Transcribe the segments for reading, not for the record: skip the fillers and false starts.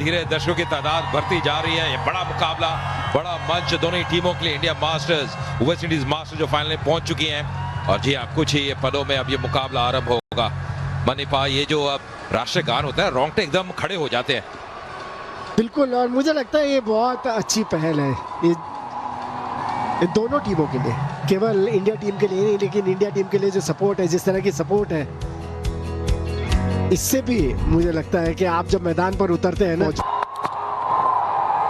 धीरे दर्शकों की तादाद बढ़ती जा रही है। ये बड़ा मुकाबला, बड़ा मंच दोनों ही टीमों के लिए। India masters, West Indies masters जो फाइनल में पहुंच चुकी हैं। और जी हाँ, कुछ ही ये पलों में अब ये मुकाबला आरंभ होगा। मनीपा, ये जो अब राष्ट्रीय गान होता है, रोंगटे एकदम खड़े हो जाते हैं। बिल्कुल, और मुझे लगता है ये बहुत अच्छी पहल है ये दोनों टीमों के लिए, केवल इंडिया टीम के लिए नहीं, लेकिन इंडिया टीम के लिए जो सपोर्ट है, जिस तरह की सपोर्ट है, इससे भी मुझे लगता है कि आप जब मैदान पर उतरते हैं ना।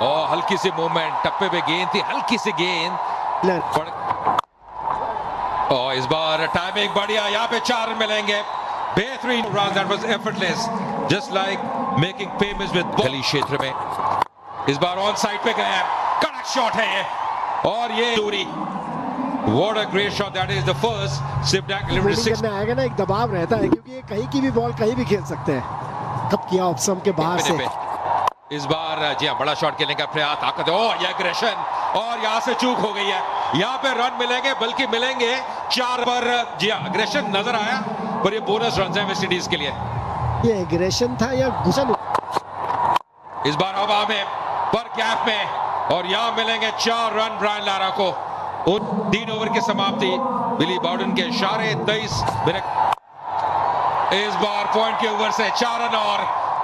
और हल्की सी मूवमेंट, टप्पे पे गेंद थी, हल्की सी गेंद। और इस बार टाइमिंग बढ़िया, यहाँ पे 4 रन मिलेंगे। बेहतरीन run, that was effortless, just like making payments with गली क्षेत्र में। इस बार ऑन साइड पे गए, कड़क शॉट है ये, और ये दूरी। What a great shot that is, the first Shiv Dank limited 6 में आएगा ना, एक दबाव रहता है क्योंकि ये कहीं की भी बॉल कहीं भी खेल सकते हैं। कब किया ऑप्शन के बाहर से। इस बार जी हाँ, बड़ा शॉट खेलने का प्रयास, ताकत है। ओह, ये एग्रेशन, और यहाँ से चूक हो गई है। यहाँ पे रन मिलेंगे, बल्कि मिलेंगे 4 पर। जी हाँ, एग्रेशन नजर आया, पर ये बोनस रन है वेस्ट इंडीज के लिए। ये एग्रेशन था या घुसन? इस बार हवा में, पर गैप में, और यहाँ मिलेंगे 4 रन ब्रायन लारा को। 3 ओवर की समाप्ति, बिली बॉर्डन के इशारे 23 मिनट। इस बार पॉइंट के ओवर से 4 रन, और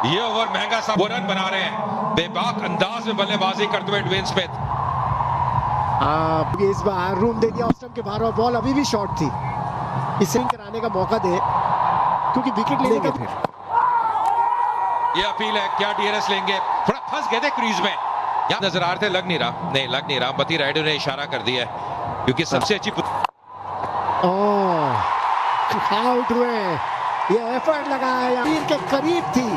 ये ओवर महंगा सा रन बना रहे हैं। बेबाक अंदाज में बल्लेबाजी करते हुए ड्वेन स्मिथ। इस बार रूम दे दिया ऑस्टम के बाहर, और बॉल अभी भी शॉर्ट थी। इसे कराने का मौका दे, क्योंकि विकेट लेने का फिर ये अपील है, क्या डीआरएस लेंगे? थोड़ा फंस गए थे क्रीज में, यहाँ नजर आ रहे थे, लग नहीं रहा। नहीं, लग नहीं रहा। बती राइडर ने इशारा कर दिया है, क्योंकि सबसे अच्छी आउट हुए। ये एफर्ट लगाया, तीर के करीब थी,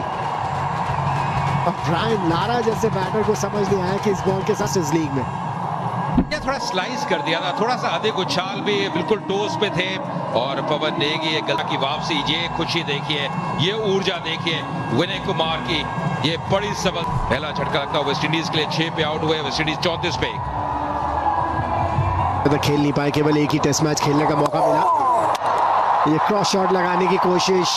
और ब्रायन लारा जैसे बैटर को समझ नहीं आया कि इस बॉल के साथ इस लीग में ये थोड़ा स्लाइस कर दिया था, थोड़ा सा अधिक उछाल भी, बिल्कुल टोस पे थे। और पवन नेगी ये गला की वापसी, ये खुशी देखिए, ये ऊर्जा देखिए विनय कुमार की। ये बड़ी सबल पहला झटका लगता है वेस्ट इंडीज के लिए। 6 पे आउट हुए वेस्ट इंडीज, 34 पे। तो खेल नहीं पाए, केवल एक ही टेस्ट मैच खेलने का मौका मिला। ये क्रॉस शॉट लगाने की कोशिश,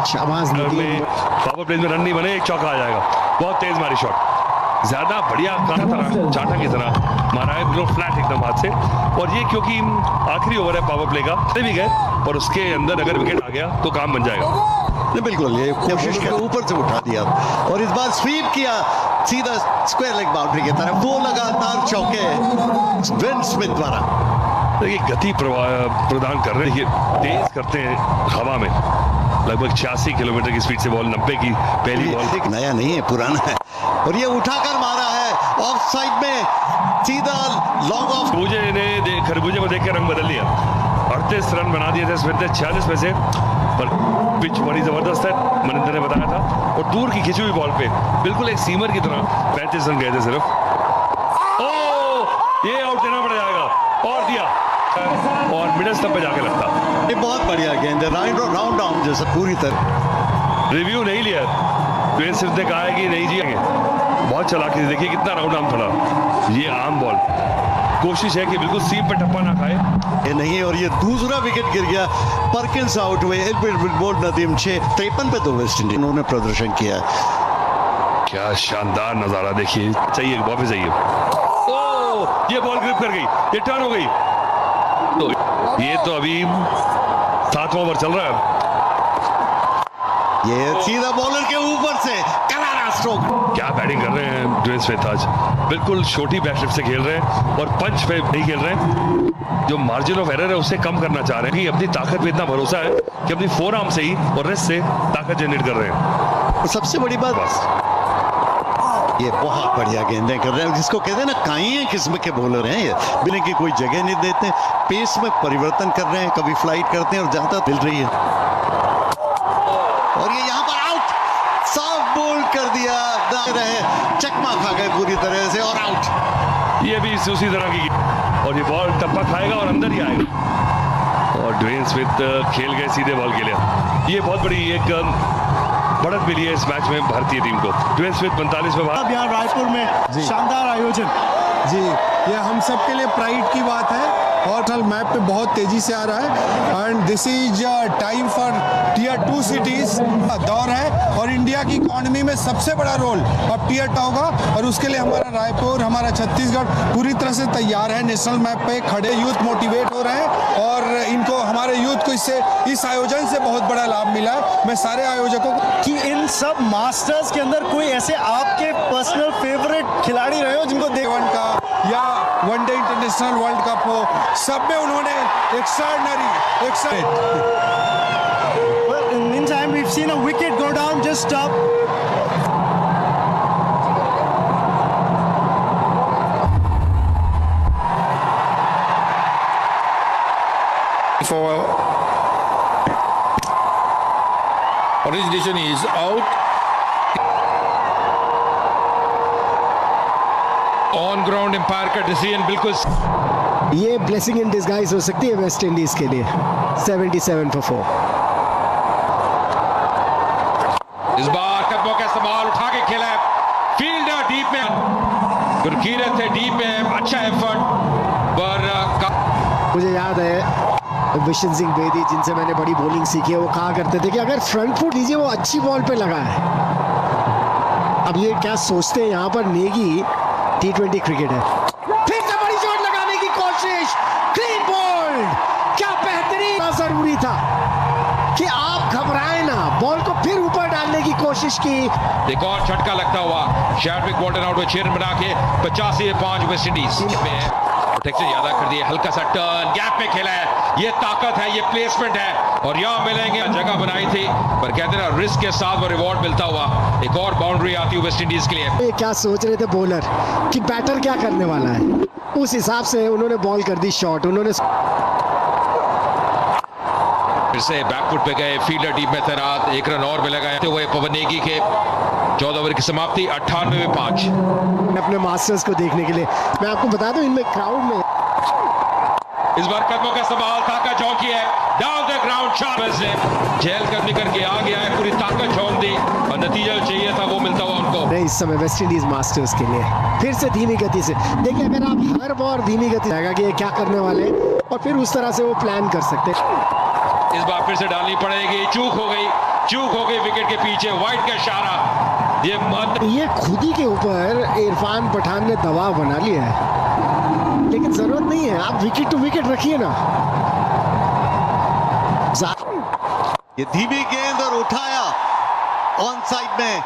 शाबाश। पावर प्ले में रन नहीं बने, एक चौका आ जाएगा। बहुत तेज मारी शॉट, ज्यादा बढ़िया चाटा की तरह मारा है, बिल्कुल फ्लैट एकदम हाथ से। और ये क्योंकि आखिरी ओवर है पावर प्ले का, भी गए, और उसके अंदर अगर विकेट आ गया तो काम बन जाएगा। बिल्कुल, ये कोशिश कर ऊपर से उठा दिया, और इस बार स्वीप किया सीधा स्क्वायर लेग बाउंड्री की तरफ। वो लगातार चौके ड्वेन स्मिथ द्वारा। देखिए गति प्रदान कर रहे हैं, तेज करते हैं हवा में, लगभग 86 किलोमीटर की स्पीड से बॉल, 90 की पहली बॉल। नया नहीं है, पुराना है, और ये उठाकर मारा है ऑफ साइड में, सीधा लॉन्ग ऑफ। खरबूजे को देख के रंग बदल लिया। 38 रन बना दिए थे स्मिथ ने 46 में से, पर पिच बड़ी जबरदस्त है, मनिंदर ने बताया था। और दूर की खिंची हुई बॉल पे बिल्कुल एक सीमर की तरह 35 रन गए थे सिर्फ। ये आउट देना पड़ जाएगा, और दिया, और मिडल स्टंप पे जाके लगता। ये बहुत बढ़िया गेंद है, राउंड डाउन जैसा पूरी तरह। रिव्यू नहीं लिया, ड्वेन स्मिथ ने कहा है कि नहीं जिएंगे। बहुत चालाकी, देखिए कितना राउंड आर्म थोड़ा। ये आर्म बॉल, कोशिश है कि बिल्कुल सीम पे टप्पा ना खाए। ये नहीं, और ये दूसरा विकेट गिर गया। परकिंस आउट हुए, बोल्ड नदीम 6-53 पे तो वेस्ट इंडीज उन्होंने प्रदर्शन किया। क्या शानदार नजारा देखिए, चाहिए वापस जाइए। ये बॉल ग्रिप कर गई, ये टर्न हो गई। तो ये तो अभी 7वां ओवर चल रहा है। ये सीधा बॉलर के ऊपर से करारा स्ट्रोक। क्या बैटिंग कर रहे हैं ड्वेन स्मिथ आज, बिल्कुल छोटी बैटलिफ्ट से खेल रहे हैं, और पंच पे नहीं खेल रहे हैं। जो मार्जिन ऑफ एरर है उसे कम करना चाह रहे हैं, कि अपनी ताकत पे इतना भरोसा है कि अपनी फोरआर्म से ही और रिस्ट से ताकत जनरेट कर रहे हैं। सबसे बड़ी बात, बस ये बहुत बढ़िया गेंदें कर रहे हैं, जिसको कहते हैं ना, काई किस्म के बॉलर हैं ये, बिना की कोई जगह नहीं देते, पेस में परिवर्तन कर रहे हैं, कभी फ्लाइट करते हैं और ज्यादा मिल रही है। और ये यहाँ पर आउट, साफ बोल्ड कर दिया, रहे चकमा खा गए पूरी तरह से, और आउट। ये भी उसी तरह की, और ये बॉल टप्पा खाएगा और अंदर ही आएगा। और ड्वेन स्मिथ खेल गए सीधे बॉल के लिए। ये बहुत बड़ी एक बढ़त मिली है इस मैच में भारतीय टीम को। ड्वेन स्मिथ 45 में बाहर। यहाँ रायपुर में शानदार आयोजन, जी, ये हम सब के लिए प्राइड की बात है और मैप पे बहुत तेजी से आ रहा है and this is time for tier 2 cities दौर है और इंडिया की इकोनॉमी में सबसे बड़ा रोल अब टियर 2 होगा और उसके लिए हमारा रायपुर, हमारा छत्तीसगढ़ पूरी तरह से तैयार है। नेशनल मैप पे खड़े यूथ मोटिवेट हो रहे हैं और इनको, हमारे यूथ को इस आयोजन से बहुत बड़ा लाभ मिला है। मैं सारे आयोजकों को कि इन सब मास्टर्स के अंदर कोई ऐसे आपके पर्सनल फेवरेट खिलाड़ी रहे हो जिनको वन का या वनडे इंटरनेशनल वर्ल्ड कप हो, सब में उन्होंने extraordinary Well, in the meantime, we've seen a wicket go down just up. For origination is out. On ground umpire का डिसीजन बिल्कुल ये ब्लेसिंग इन डिस्गाइज हो सकती है वेस्ट इंडीज के लिए। 77 for 4। इस बार कदमों का इस्तेमाल उठा के खेला है, फील्डर डीप में, गुरकीरत है डीप में, अच्छा एफर्ट पर मुझे याद है विशन सिंह बेदी जिनसे मैंने बड़ी बॉलिंग सीखी है, वो कहा करते थे कि अगर फ्रंट फुट लीजिए वो अच्छी बॉल पे लगा है। अब ये क्या सोचते हैं यहाँ पर नेगी T20 क्रिकेट है। फिर से बड़ी शॉट लगाने की कोशिश, क्लीन बोल्ड। क्या बेहतरीन, जरूरी था कि आप घबराएं ना, बॉल को फिर ऊपर डालने की कोशिश की। एक और झटका लगता हुआ शैडविक वॉल्टन आउट में 6 रन बना के 85 वेस्ट इंडीज में प्रोटेक्शन ज्यादा कर दिए, हल्का सा टर्न गैप में खेला है, ये ताकत है, ये प्लेसमेंट है और यहाँ मिलेंगे, जगह बनाई थी पर कहते हैं ना रिस्क के साथ वो रिवॉर्ड मिलता हुआ। एक और बाउंड्री आती है वेस्ट इंडीज के लिए। ये क्या सोच रहे थे बॉलर कि बैटर क्या करने वाला है, उस हिसाब से उन्होंने बॉल कर दी शॉट। उन्होंने फिर से बैकफुट पे गए, फील्डर टीम में तैनात, 1 रन और मिलेगा हुए पवन नेगी के। 14 ओवर की समाप्ति, 98 में 5। अपने मास्टर्स को देखने के लिए मैं आपको बता दूं, इनमें क्राउड में इस बार कदमों का सवाल ताकत झोंकी है, डाउन द ग्राउंड शॉट से जेल करने करके आ गया है, पूरी ताकत झोंक दी और नतीजा जो चाहिए था वो मिलता हुआ उनको। नहीं, इस समय वेस्ट इंडीज मास्टर्स के लिए फिर से धीमी गति से देखिए, अगर आप हर बॉल धीमी गति जाएगा कि ये क्या करने वाले हैं और फिर उस तरह से वो प्लान कर सकते हैं। इस बार फिर से डालनी पड़ेगी, चूक हो गई विकेट के पीछे, वाइट का इशारा। ये खुद ही के ऊपर इरफान पठान ने दबाव बना लिया है, लेकिन जरूरत नहीं है, आप विकेट टू विकेट रखिए ना। ये धीमी गेंद और उठाया ऑन साइड में,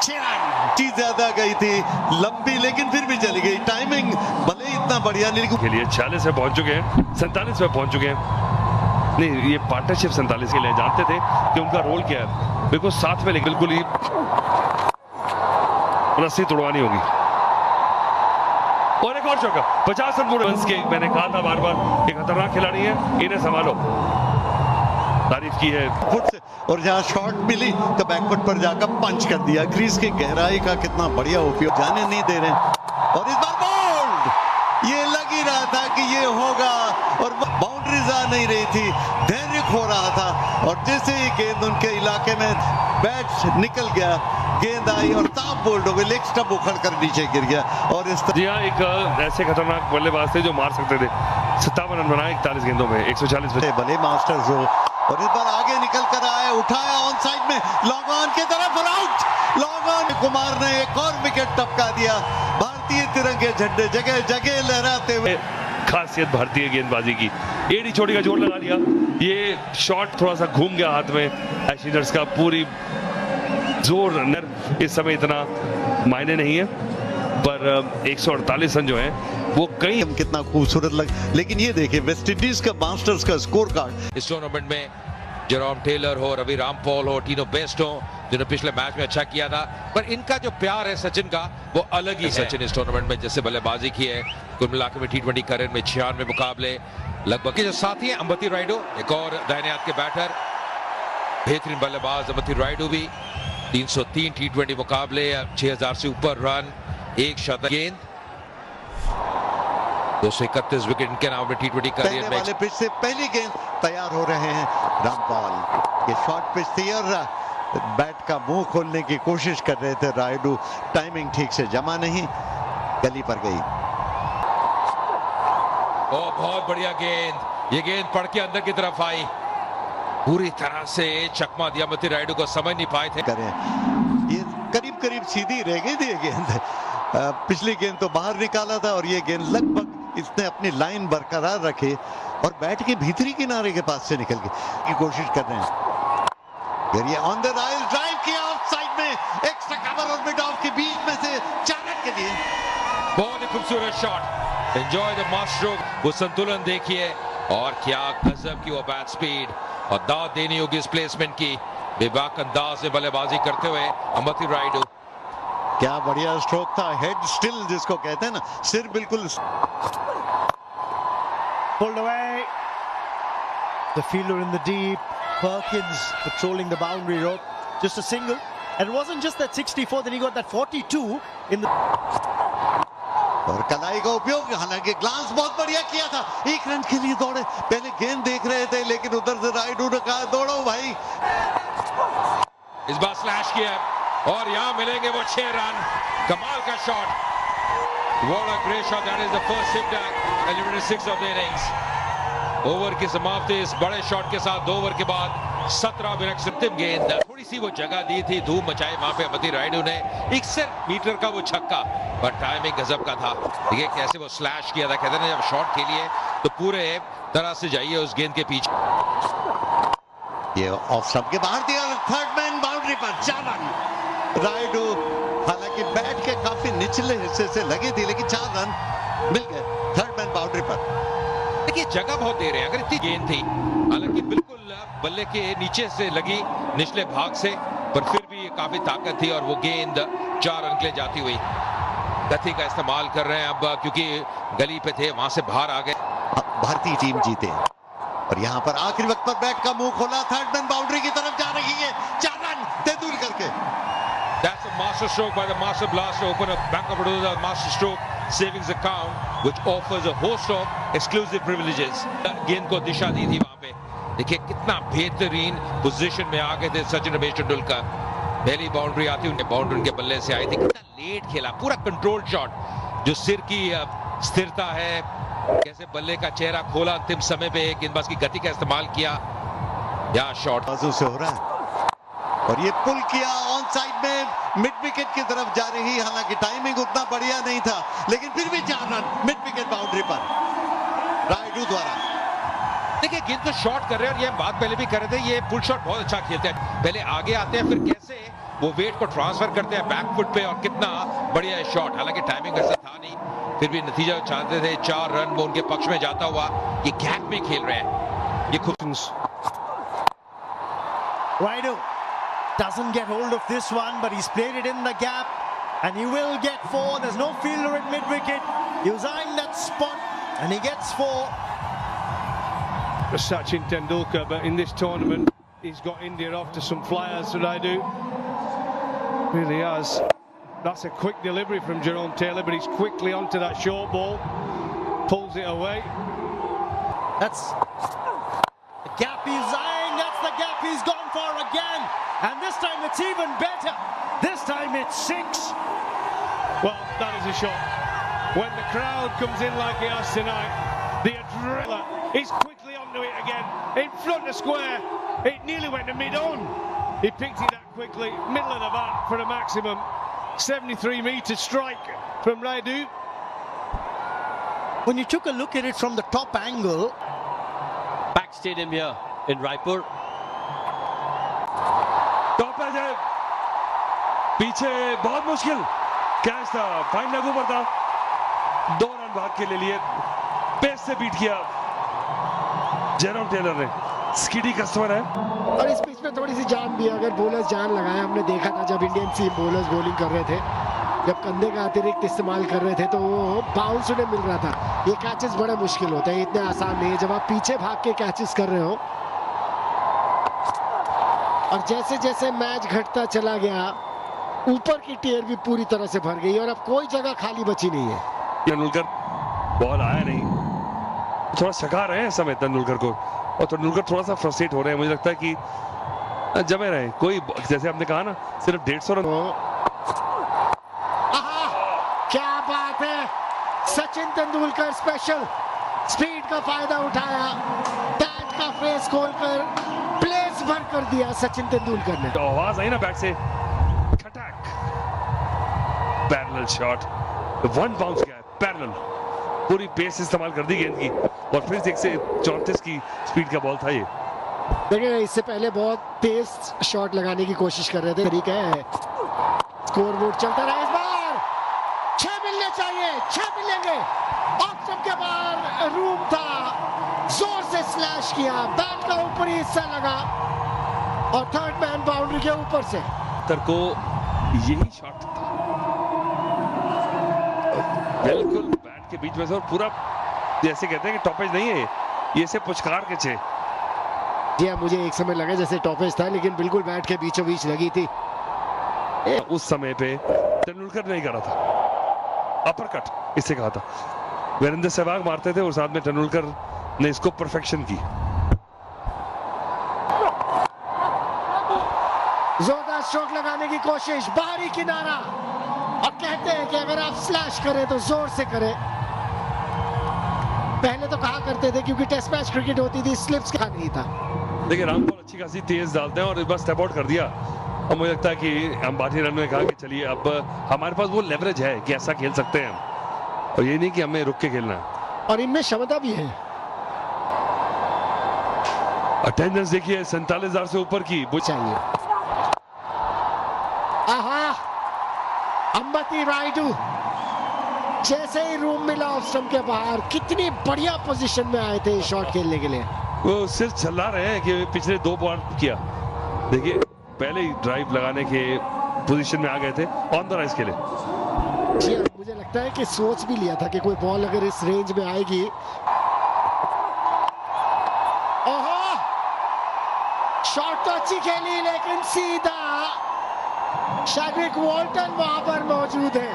6 रन चीज ज्यादा गई थी, लंबी लेकिन फिर भी चली गई। टाइमिंग भले ही इतना बढ़िया नहीं, के लिए 46 पे पहुंच चुके हैं, 47 पे पहुंच चुके हैं। नहीं, ये पार्टनरशिप 47 के लिए जानते थे कि उनका रोल क्या है, बिल्कुल साथ में बिल्कुल ही रस्सी तोड़वानी होगी। और एक और चौका, 50 रन के। मैंने कहा था बार बार, एक खतरनाक खिलाड़ी है, इन्हें संभालो, तारीफ की है फुट से, और जहां शॉट मिली तो बैकफुट पर जाकर पंच कर दिया। क्रीज की गहराई का कितना बढ़िया उपयोग, जाने नहीं दे रहे। और इस बार बोल्ड, ये लग ही रहा था कि ये होगा और बाउंड्रीज आ नहीं रही थी, धैर्य खो रहा था और जैसे ही गेंद उनके इलाके में बैट निकल गया, गेंद आई और ताप बोल्ड हो गई, लेग स्टंप उखड़ कर नीचे गिर गया। और इस जी हाँ, एक ऐसे खतरनाक बल्लेबाज थे जो मार सकते थे। 57 रन बनाए 41 गेंदों में, 140 पे। भले मास्टर्स हो, और इस बार आगे निकल कर आए, उठाया ऑन साइड में, लॉन्ग ऑन की तरफ और आउट। लॉन्ग ऑन, कुमार ने एक और विकेट टपका दिया। भारतीय तिरंगे झंडे जगह जगह लहराते हुए। खासियत भारतीय गेंदबाजी की, एड़ी छोटी का जोर लगा लिया, ये शॉट थोड़ा सा घूम गया हाथ में एशियर्स का। पूरी जोर नर्व इस समय इतना मायने नहीं है, पर 148 रन जो है वो कहीं कितना खूबसूरत लग। लेकिन ये देखिए वेस्ट इंडीज का मास्टर्स का स्कोर कार्ड, इस टूर्नामेंट में जेरोम टेलर हो, रवि रामपॉल हो, टीनो बेस्ट हो, जिन्होंने पिछले मैच में अच्छा किया था, पर इनका जो प्यार है सचिन का वो अलग ही है। सचिन इस टूर्नामेंट में जैसे बल्लेबाजी की है, कुल मिलाकर में T20 करियर में 96 मुकाबले लगभग के जो साथी हैं अंबती रायडू, एक और दाहिने हाथ के बैटर, बेहतरीन बल्लेबाज अंबती रायडू भी। 303 T20 मुकाबले, 6000 से ऊपर रन, 1 शतक, गेंद 231 विकेट इनके नाम में T20 करियर में। पिच से पहली गेंद तैयार हो रहे हैं रामपाल। ये शॉर्ट पिच थी और बैट का मुंह खोलने की कोशिश कर रहे थे रायडू, टाइमिंग ठीक से जमा नहीं, गली पर गई। ओ बहुत बढ़िया गेंद, ये गेंद पड़ के अंदर की तरफ आई, पूरी तरह से चकमा दिया अमती रायडू को, समझ नहीं पाए थे। करें ये करीब करीब सीधी रह गई थी ये गेंद। पिछली गेंद तो बाहर निकाला था और ये गेंद लगभग इसने अपनी लाइन बरकरार रखी और बैट के भीतरी किनारे के पास से निकल गई की कोशिश कर रहे हैं। ये ऑन द राइल ड्राइव किया ऑफ साइड में, एक्स्ट्रा कवर और मिड ऑफ के बीच में से 4 रन के लिए। बहुत ही खूबसूरत शॉट, एंजॉय द मास्टर, वो संतुलन देखिए और क्या गजब की वो बैट स्पीड, और दाद देनी होगी इस प्लेसमेंट की। बेबाक अंदाज में बल्लेबाजी करते हुए अमती रायडू, क्या बढ़िया स्ट्रोक था, हेड स्टिल जिसको कहते हैं ना, सिर बिल्कुल। Pulled away. The fielder in the deep. Perkins patrolling the boundary rope. Just a single. And it wasn't just that 64, then he got that 42 in the. और कलाई का उपयोग, हालांकि ग्लांस बहुत बढ़िया किया था, 1 रन के लिए दौड़े, पहले गेंद देख रहे थे लेकिन उधर से रायडू ने कहा दौड़ो भाई। इस बार स्लैश किया और यहां मिलेंगे वो 6 रन। कमाल का shot, what a great shot, that is the first hit that eliminated 6 of the innings. Over की समाप्ति इस बड़े शॉट के साथ, 2 ओवर के बाद 17 मिनट अंतिम गेंद, थोड़ी सी वो जगह दी थी, धूम मचाई वहां पे अमती रायडू ने, 61 मीटर का वो छक्का, पर टाइमिंग गजब का था। देखिए कैसे वो स्लैश किया था, कहते हैं जब शॉट खेलिए तो पूरे तरह से जाइए उस गेंद के पीछे। ये ऑफ स्टंप के बाहर दिया, थर्ड मैन बाउंड्री पर 4 रन। रायडू हालांकि बैट के काफी निचले हिस्से से लगी थी लेकिन 4 रन मिल गए थर्ड मैन बाउंड्री पर। देखिए जगह बहुत दे रहे हैं, अगर इतनी गेंद थी, हालांकि बिल्कुल बल्ले के नीचे से लगी निचले भाग से, पर फिर भी काफी ताकत थी और वो गेंद 4 रन के लिए जाती हुई। गति का इस्तेमाल कर रहे हैं अब, क्योंकि गली पे थे, वहां से बाहर आ गए। भारतीय टीम जीते और यहाँ पर आखिरी वक्त पर बैट का मुंह खोला, थर्ड मैन बाउंड्री की तरफ जा रही है, 4 रन तेंदुलकर के। That's a master stroke by the master blaster, open up Bank of Baroda master stroke savings account, which offers a host of exclusive privileges. गेंद को दिशा दी थी वहां पे, देखिए कितना बेहतरीन पोजीशन में आ गए थे सचिन रमेश तेंदुलकर। पहली बाउंड्री आती उन्हें बाउंड्री उनके बल्ले से आई थी, कितना लेट खेला, पूरा कंट्रोल शॉट, जो सिर की स्थिरता है, कैसे बल्ले का चेहरा खोला अंतिम समय पे, गेंदबाज की गति का इस्तेमाल किया, या शॉट बाजू से हो रहा है और ये पुल किया ऑन साइड में, मिड विकेट की तरफ जा रही, हालांकि टाइमिंग उतना बढ़िया नहीं था लेकिन फिर भी 4 रन मिड विकेट बाउंड्री पर रायडू द्वारा। देखिए गेंद को शॉट कर रहे हैं और ये बात पहले भी कर रहे थे, ये पुल शॉट बहुत अच्छा खेलते हैं, पहले आगे आते हैं फिर कैसे वो वेट को ट्रांसफर करते हैं बैक फुट पे, और कितना बढ़िया शॉट, हालांकि टाइमिंग वैसा था नहीं, फिर भी नतीजा चाहते थे, 4 रन वो उनके पक्ष में जाता हुआ। ये गैप में खेल रहे हैं, ये खूब। Raidu doesn't get hold of this one, but he's played it in the gap, and he will get 4. There's no fielder at mid-wicket. He was eyeing that spot, and he gets 4. Sachin Tendulkar, but in this tournament, he's got India off to some flyers, Raidu. Really has. That's a quick delivery from Jerome Taylor, but he's quickly onto that short ball, pulls it away. That's the gap he's eyeing. That's the gap he's gone for again. And this time it's even better. This time it's 6. Well, that is a shot. When the crowd comes in like it has tonight, the adrenaline, he's quickly onto it again. In front of square. It nearly went to mid-on. He picked it up quickly, middle of the bat for a maximum 73-meter strike from Raidu. When you took a look at it from the top angle, Pack Stadium here in Raipur. Top edge है, पीछे बहुत मुश्किल catch था, fine लागू पर था, 2 run भाग के ले लिए, पेस से बीट किया जेरोम टेलर ने। स्किडी कस्टमर है और इस पिच में थोड़ी सी जान भी है, अगर बॉलर्स जान लगाए, हमने देखा था जब इंडियन सीम बॉलर्स बॉलिंग कर रहे थे, जब कंधे का अतिरिक्त इस्तेमाल कर रहे थे तो वो बाउंस उन्हें मिल रहा था। ये कैचेस बड़े मुश्किल होते हैं, इतने आसान नहीं है जब आप पीछे भाग के कैचेस कर रहे हो। और जैसे जैसे मैच घटता चला गया, ऊपर की टियर भी पूरी तरह से भर गई और अब कोई जगह खाली बची नहीं है। तेंदुलकर बॉल आया नहीं, थोड़ा सका रहे हैं इस समय तेंदुलकर को, और तेंदुलकर थोड़ा सा फ्रस्ट्रेट हो रहे हैं, मुझे लगता है कि जमे रहे कोई, जैसे आपने कहा ना, सिर्फ 150 रन। क्या बात है, सचिन तेंदुलकर स्पेशल, स्पीड का फायदा उठाया, बैट का फेस खोलकर प्लेस भर कर दिया सचिन तेंदुलकर ने। तो आवाज आई ना बैट से, खटक, पैरेलल शॉट, वन बाउंस गया, पैरेलल, पूरी पेस इस्तेमाल कर दी गेंद की और फिर 134 की स्पीड का बॉल था ये। देखिए इससे पहले बहुत पेस शॉट लगाने की कोशिश कर रहे थे, तरीका है। स्कोरबोर्ड चलता रहा, इस बार 6 मिलने चाहिए, 6 मिलेंगे। ऑफ स्टंप के बाहर रूम था, जोर से स्लैश किया, बैट का ऊपरी हिस्सा लगा और थर्ड मैन बाउंड्री के ऊपर से। तर को यही शॉट था, बिल्कुल बैट के बीच में से, और पूरा जैसे कहते हैं कि टॉपेज नहीं है ये, से पुचकार के छे। जी हाँ, मुझे एक समय लगा जैसे टॉपेज था, लेकिन बिल्कुल बैट के बीचों बीच लगी थी। उस समय पे तेंदुलकर नहीं करा था, अपरकट इसे कहा था, वीरेंद्र सहवाग मारते थे और साथ में तेंदुलकर ने इसको परफेक्शन की। जोरदार स्ट्रोक लगाने की कोशिश, बाहरी किनारा, और कहते हैं कि अगर आप स्लैश करें तो जोर से करें। पहले तो कहा करते थे क्योंकि टेस्ट मैच क्रिकेट होती थी, स्लिप्स का नहीं था। देखिए रामपाल अच्छी खासी तेज डालते हैं और इस बार स्टेप आउट कर दिया, और मुझे लगता है कि अंबाती रन में कहा कि चलिए अब हमारे पास वो लेवरेज है कि ऐसा खेल सकते हैं हम, और ये नहीं कि हमें रुक के खेलना है, और इनमें क्षमता भी है। अटेंडेंस देखिए 47,000 से ऊपर की वो चाहिए। आहा, अंबती रायडू जैसे ही रूम मिला ऑफ स्टंप के बाहर, कितनी बढ़िया पोजीशन में आए थे शॉट खेलने के लिए। वो सिर्फ चला रहे हैं कि पिछले 2 बॉल किया, देखिए पहले ही ड्राइव लगाने के पोजीशन में आ गए थे, ऑन द राइज खेले। जी हाँ, मुझे लगता है कि सोच भी लिया था कि कोई बॉल अगर इस रेंज में आएगी। ओहो, शॉट तो अच्छी खेली लेकिन सीधा शैड्रिक वॉल्टन वहां पर मौजूद है,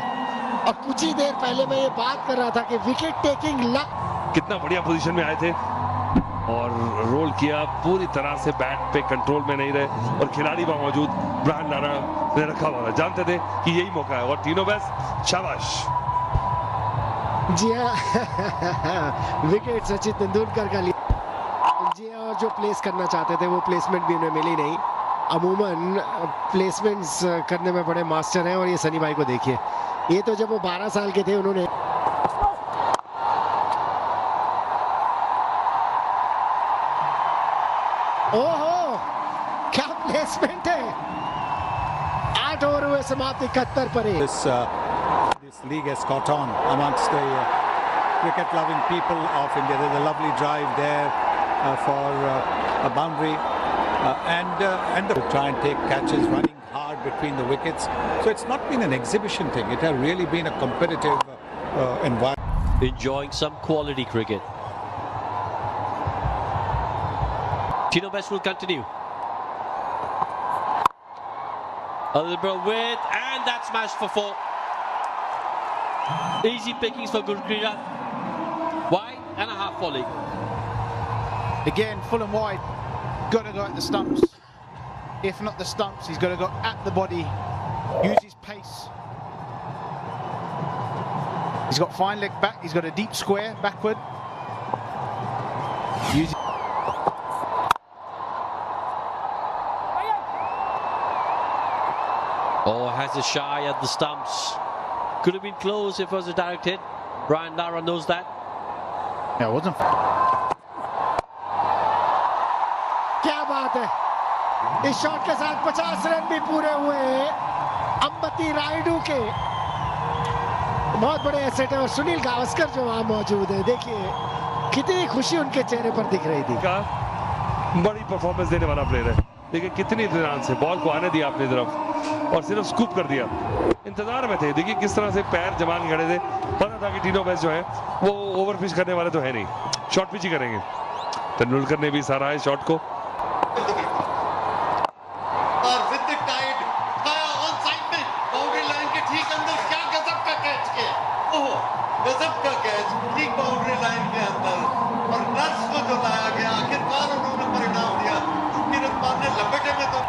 और कुछ ही देर पहले मैं ये बात कर रहा था कि विकेट टेकिंग लक। कितना बढ़िया पोजीशन में आए थे और रोल किया, पूरी तरह से बैट पे कंट्रोल में नहीं रहे, और खिलाड़ी वहां मौजूद ब्रायन लारा ने रखा हुआ था, जानते थे कि यही मौका है, और तीनों बेस्ट, शाबाश। जी हाँ, विकेट सचिन तेंदुलकर का लिया। जी हाँ, और जो प्लेस करना चाहते थे वो प्लेसमेंट भी उन्हें मिली नहीं। अमूमन प्लेसमेंट्स करने में बड़े मास्टर हैं, और ये सनी भाई को देखिए, ये तो जब वो 12 साल के थे उन्होंने ओहो, क्या प्लेसमेंट है। 8 ओवर हुए समाप्त, 71 पर है। This league has caught on amongst the cricket-loving people of India. There's a lovely drive there for a boundary, and to try and take catches, running hard between the wickets. So it's not been an exhibition thing. It has really been a competitive environment. Enjoying some quality cricket. Tino Best will continue. Alibra with, and that's smashed for 4. Easy pickings for Gurpreet. Wide and a half volley. Again, full and wide. Got to go at the stumps. If not the stumps, he's got to go at the body. Use his pace. He's got fine leg back. He's got a deep square backward. Use. Oh, has a shy at the stumps. Could have been close if it was a direct hit. Brian Lara knows that. Yeah, it wasn't. क्या बात है, इस shot के साथ 50 run भी पूरे हुए अंबती रायडू के। बहुत बड़े एसेट है, और सुनील गावस्कर जो वहां मौजूद है, देखिए कितनी खुशी उनके चेहरे पर दिख रही थी। का बड़ी परफॉर्मेंस देने वाला प्लेयर है, देखिए कितनी ध्यान से बॉल को आने दिया अपनी तरफ और सिर्फ स्कूप कर दिया। इंतजार में थे, देखिए किस तरह से पैर जमा के खड़े थे, पता था कि टीनो बेस्ट जो है वो ओवर पिच करने वाले तो है नहीं, शॉर्ट पिच ही करेंगे। तेंदुलकर ने भी सराहा है शॉट को। और विद द टाइड खाया ऑन साइड में बाउंड्री लाइन के ठीक अंदर, क्या गजब का कैच किया, ओह गजब का कैच, ठीक बाउंड्री लाइन के अंदर, और रन्स को जो लाया गया, आखिरकार उन्होंने परिणाम दिया। उनकी रफ्तार ने लपेटे में तो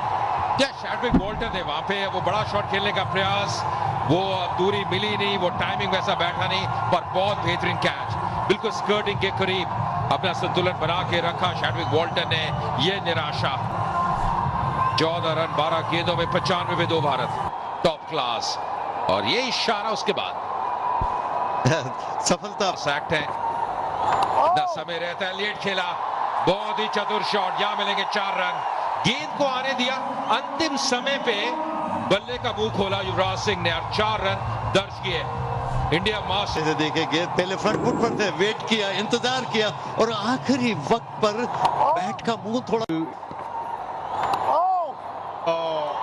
क्या शैड्रिक वॉल्टर थे वहां पे, वो बड़ा शॉट खेलने का प्रयास, वो दूरी मिली नहीं, वो टाइमिंग वैसा बैठा नहीं, पर बहुत बेहतरीन कैच। बिल्कुल स्कर्टिंग के करीब अपना संतुलन बना के रखा शैडविक वॉल्टन ने। ये निराशा। 14 रन 12 गेंदों में 95 पे 2 भारत। Top class. और ये इशारा उसके बाद सफलता सैक्ट है। न समय रहता है, लेट खेला, बहुत ही चतुर शॉट। यहां मिलेंगे 4 रन। गेंद को आने दिया, अंतिम समय पे बल्ले का मुंह खोला युवराज सिंह ने और 4 रन दर्ज किए। इंडिया मास से देखे गेंद पहले फ्रंट फुट पर थे, वेट किया, इंतजार किया और आखिरी वक्त पर बैट का मुंह थोड़ा।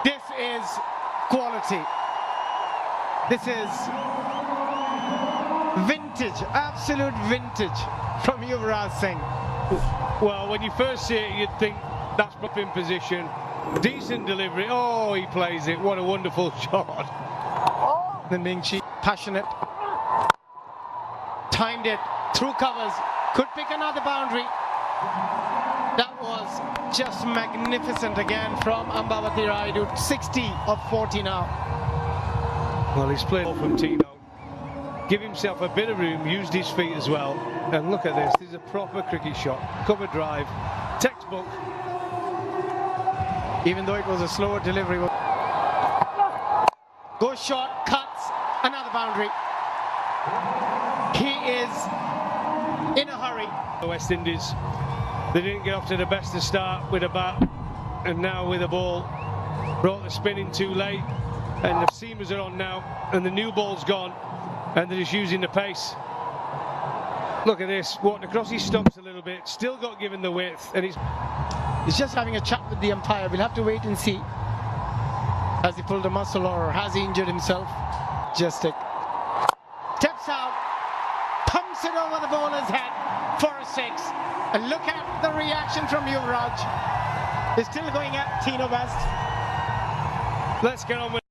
This is quality. This is vintage, absolute vintage from Yuvraj Singh. Well, when you first see it, you'd think that's up in position. Decent delivery. Oh, he plays it. What a wonderful shot. Then being cheap, passionate, timed it through covers, could pick another boundary. That was just magnificent again from Ambavati Rayudu. 60 of 40 now. Well, he's played from Tino. Give himself a bit of room, used his feet as well. And look at this. This is a proper cricket shot. Cover drive. Textbook. Even though it was a slower delivery. Goes short, cuts, another boundary. He is in a hurry. The West Indies, they didn't get off to the best of start with a bat, and now with a ball. Brought the spin in too late, and the seamers are on now, and the new ball's gone, and they're just using the pace. Look at this, walking across his stumps a little bit, still got given the width, and He's just having a chat with the umpire. We'll have to wait and see. Has he pulled a muscle or has he injured himself? Just take. Steps out, pumps it over the bowler's head for a 6. And look at the reaction from Yuvraj. He's still going at Tino West. let's get on with